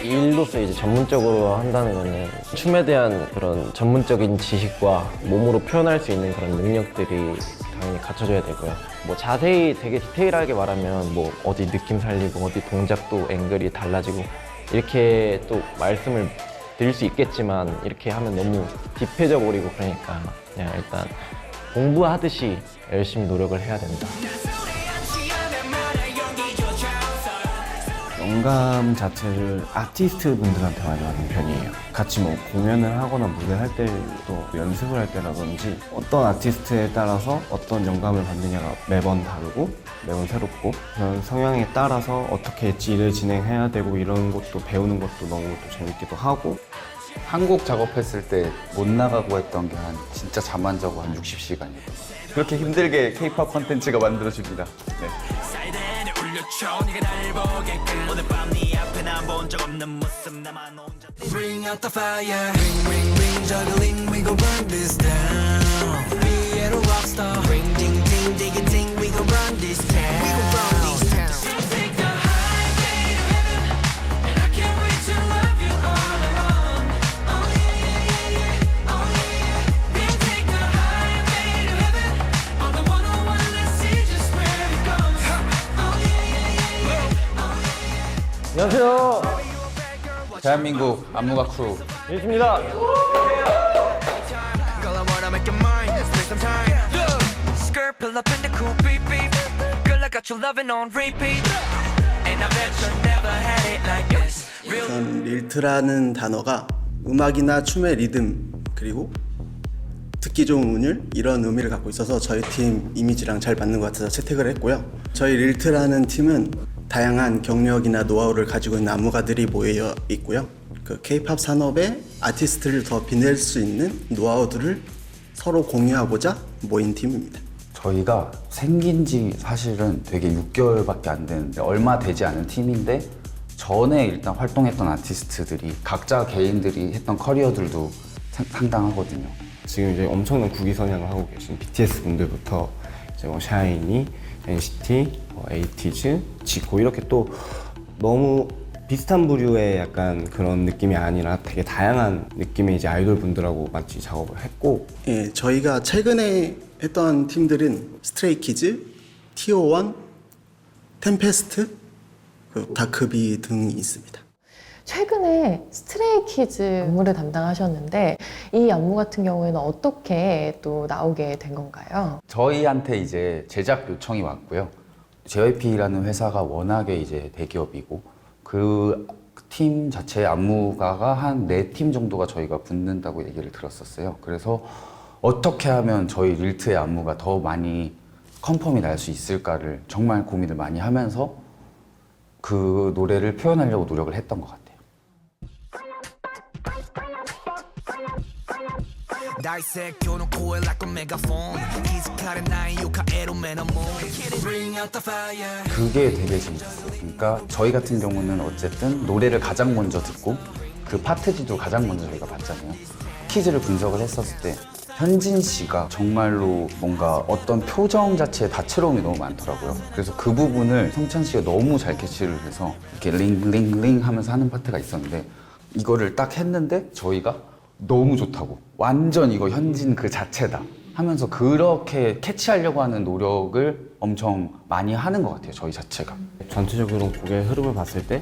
일로서 이제 전문적으로 한다는 거는 춤에 대한 그런 전문적인 지식과 몸으로 표현할 수 있는 그런 능력들이 당연히 갖춰져야 되고요. 뭐 자세히 되게 디테일하게 말하면 뭐 어디 느낌 살리고 어디 동작도 앵글이 달라지고 이렇게 또 말씀을 드릴 수 있겠지만 이렇게 하면 너무 딥해져 버리고 그러니까 그냥 일단 공부하듯이 열심히 노력을 해야 된다. 영감 자체를 아티스트 분들한테 많이 받는 편이에요. 같이 뭐 공연을 하거나 무대를 할 때도 연습을 할 때라든지 어떤 아티스트에 따라서 어떤 영감을 받느냐가 매번 다르고 매번 새롭고 그런 성향에 따라서 어떻게 일을 진행해야 되고 이런 것도 배우는 것도 너무 또 재밌기도 하고. 한국 작업했을 때 못 나가고 했던 게 한 진짜 잠 안 자고 한 60시간이에요. 그렇게 힘들게 K-POP 컨텐츠가 만들어집니다. 네. Bring out the fire, ring ring ring juggling, we gon' burn this down. Be a rock star, ring ding ding ding ding, we gon' run this town. We gon' run this town. Take the highway to heaven, and I can't wait to love you all along. Oh yeah yeah yeah yeah, oh yeah yeah. We'll take the highway to heaven, on the 101, let's see just where it goes. Oh yeah yeah yeah yeah, oh yeah yeah. 안녕하세요. 대한민국 안무가 크루 일주입니다. Girl, I wanna make you mine. Spend some time. Skirt, pull up in the coupe, beep beep. Girl, I got you loving on repeat. And I bet you never had it like this. Real. 우선 릴트라는 단어가 음악이나 춤의 리듬 그리고 듣기 좋은 운율 이런 의미를 갖고 있어서 저희 팀 이미지랑 잘 맞는 것 같아서 채택을 했고요. 저희 릴트라는 팀은 다양한 경력이나 노하우를 가지고 있는 안무가들이 모여 있고요. 그 K-팝 산업의 아티스트를 더 빛낼 수 있는 노하우들을 서로 공유하고자 모인 팀입니다. 저희가 생긴 지 사실은 되게 6개월밖에 안 되는데 얼마 되지 않은 팀인데 전에 일단 활동했던 아티스트들이 각자 개인들이 했던 커리어들도 상당하거든요. 지금 이제 엄청난 국위선양을 하고 계신 BTS 분들부터 이제 뭐 샤이니, NCT, 에이티즈, 지코 이렇게 또 너무 비슷한 부류의 약간 그런 느낌이 아니라 되게 다양한 느낌의 이제 아이돌 분들하고 같이 작업을 했고. 예, 저희가 최근에 했던 팀들은 스트레이키즈, TO1, 템페스트, 다크비 등이 있습니다. 최근에 스트레이키즈 안무를 담당하셨는데 이 안무 같은 경우에는 어떻게 또 나오게 된 건가요? 저희한테 이제 제작 요청이 왔고요. JYP라는 회사가 워낙에 이제 대기업이고 그 팀 자체의 안무가가 한 4팀 정도가 저희가 붙는다고 얘기를 들었었어요. 그래서 어떻게 하면 저희 릴트의 안무가 더 많이 컨펌이 날 수 있을까를 정말 고민을 많이 하면서 그 노래를 표현하려고 노력을 했던 것 같아요. Dissect your coil like a megaphone. 기습하는 나의 유카에로 매너모. Bring out the fire. 그게 되게 재밌었어요. 그러니까 저희 같은 경우는 어쨌든 노래를 가장 먼저 듣고 그 파트지도 가장 먼저 저희가 봤잖아요. 퀴즈를 분석을 했었을 때 현진 씨가 정말로 뭔가 어떤 표정 자체에 다채로움이 너무 많더라고요. 그래서 그 부분을 성찬 씨가 너무 잘 캐치를 해서 이렇게 링링링 하면서 하는 파트가 있었는데 이거를 딱 했는데 저희가 너무 좋다고 완전 이거 현진 그 자체다 하면서 그렇게 캐치하려고 하는 노력을 엄청 많이 하는 것 같아요, 저희 자체가. 전체적으로 곡의 흐름을 봤을 때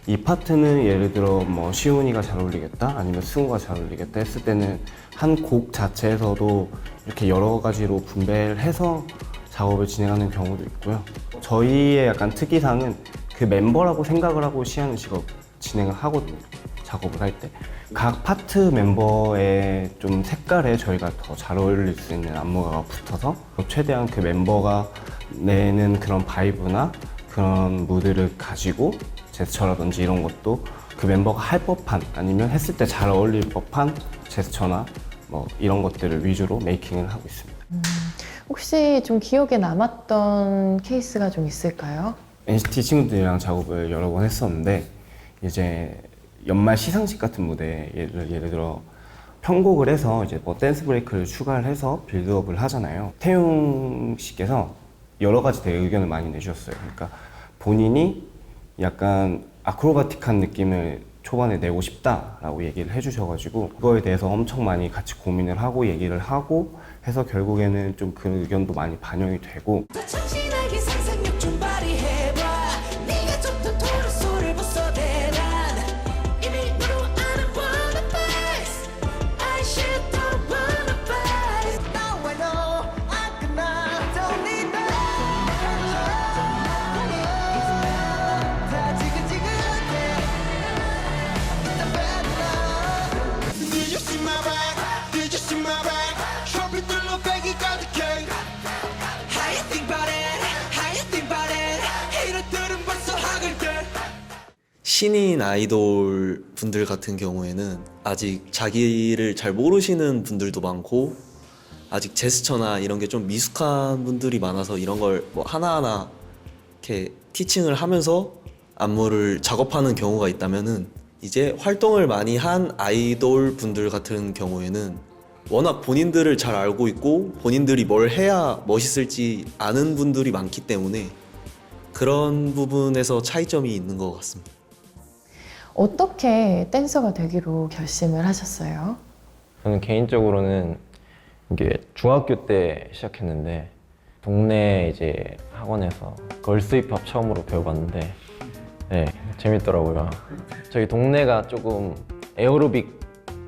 이 파트는 예를 들어 뭐 시훈이가 잘 어울리겠다 아니면 승우가 잘 어울리겠다 했을 때는 한 곡 자체에서도 이렇게 여러 가지로 분배를 해서 작업을 진행하는 경우도 있고요. 저희의 약간 특이사항은 그 멤버라고 생각을 하고 시하는 직업 진행을 하거든요. 작업을 할 때. 각 파트 멤버의 좀 색깔에 저희가 더 잘 어울릴 수 있는 안무가가 붙어서 최대한 그 멤버가 내는 그런 바이브나 그런 무드를 가지고 제스처라든지 이런 것도 그 멤버가 할 법한 아니면 했을 때 잘 어울릴 법한 제스처나 뭐 이런 것들을 위주로 메이킹을 하고 있습니다. 혹시 좀 기억에 남았던 케이스가 좀 있을까요? NCT 친구들이랑 작업을 여러 번 했었는데 이제 연말 시상식 같은 무대 예를 들어 편곡을 해서 이제 뭐 댄스 브레이크를 추가를 해서 빌드업을 하잖아요. 태용 씨께서 여러 가지 되게 의견을 많이 내주셨어요. 그러니까 본인이 약간 아크로바틱한 느낌을 초반에 내고 싶다라고 얘기를 해주셔가지고 그거에 대해서 엄청 많이 같이 고민을 하고 얘기를 하고 해서 결국에는 좀 그 의견도 많이 반영이 되고 더 참신하게 상상력 좀 발휘해봐 네가 줬던 토르소를 벗어내란 이미 너로 아는 wanna face I should don't wanna face Now I know I cannot don't need that 다 지긋지긋해 다 bad love Did you see my back? Did you see my back? 쇼핑들로 백이 가득해 How you think about it? How you think about it? 이것들은 벌써 하글들 신인 아이돌 분들 같은 경우에는 아직 자기를 잘 모르시는 분들도 많고 아직 제스처나 이런 게 좀 미숙한 분들이 많아서 이런 걸 뭐 하나하나 이렇게 티칭을 하면서 안무를 작업하는 경우가 있다면은 이제 활동을 많이 한 아이돌 분들 같은 경우에는 워낙 본인들을 잘 알고 있고 본인들이 뭘 해야 멋있을지 아는 분들이 많기 때문에 그런 부분에서 차이점이 있는 것 같습니다. 어떻게 댄서가 되기로 결심을 하셨어요? 저는 개인적으로는 이게 중학교 때 시작했는데 동네 이제 학원에서 걸스 힙합 처음으로 배워봤는데 네, 재밌더라고요. 저희 동네가 조금 에어로빅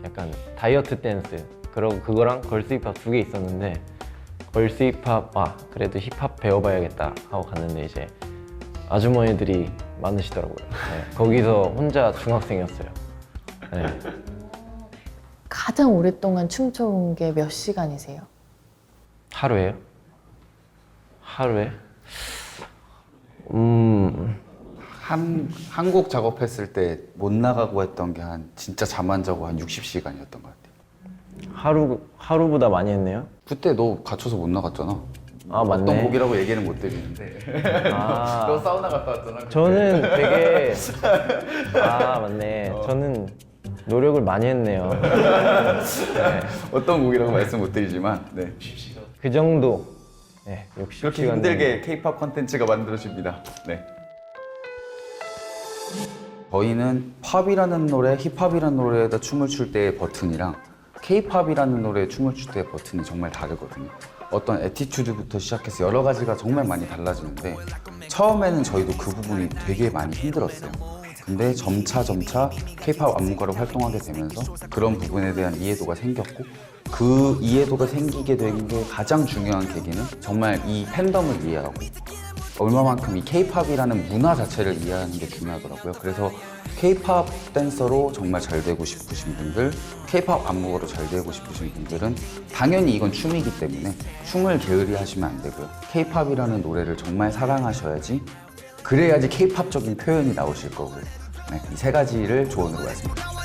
약간 다이어트 댄스 그거랑 걸스 힙합 2개 있었는데 걸스 힙합 그래도 힙합 배워봐야겠다 하고 갔는데 이제 아주머니들이 많으시더라고요. 네, 거기서 혼자 중학생이었어요. 네. 가장 오랫동안 춤춰온 게 몇 시간이세요? 하루에요? 하루에? 한 곡 작업했을 때 못 나가고 했던 게 한 진짜 잠 안 자고 한 60시간이었던 것 같아. 하루보다 많이 했네요? 그때 너 갇혀서 못 나갔잖아. 아, 맞네. 어떤 곡이라고 얘기는 못 드리는데. 아, 너 사우나 갔다 왔잖아. 그때. 저는 되게 맞네. 저는 노력을 많이 했네요. 네. 어떤 곡이라고 말씀 못 드리지만 네. 그 정도. 네, 60시간 그렇게 힘들게 K-팝 콘텐츠가 만들어집니다. 네. 저희는 팝이라는 노래, 힙합이라는 노래에다 춤을 출 때의 버튼이랑 K-팝이라는 노래에 춤을 출 때의 버튼이 정말 다르거든요. 어떤 애티튜드부터 시작해서 여러 가지가 정말 많이 달라지는데 처음에는 저희도 그 부분이 되게 많이 힘들었어요. 근데 점차 K-팝 안무가로 활동하게 되면서 그런 부분에 대한 이해도가 생겼고 그 이해도가 생기게 된 게 가장 중요한 계기는 정말 이 팬덤을 이해하고 얼마만큼 이 K-팝이라는 문화 자체를 이해하는 게 중요하더라고요. 그래서 K-팝 댄서로 정말 잘 되고 싶으신 분들, K-팝 안무가로 잘 되고 싶으신 분들은 당연히 이건 춤이기 때문에 춤을 게으리 하시면 안 되고요. K-팝이라는 노래를 정말 사랑하셔야지 그래야지 K-팝적인 표현이 나오실 거고요. 네, 이 세 가지를 조언으로 말씀드립니다.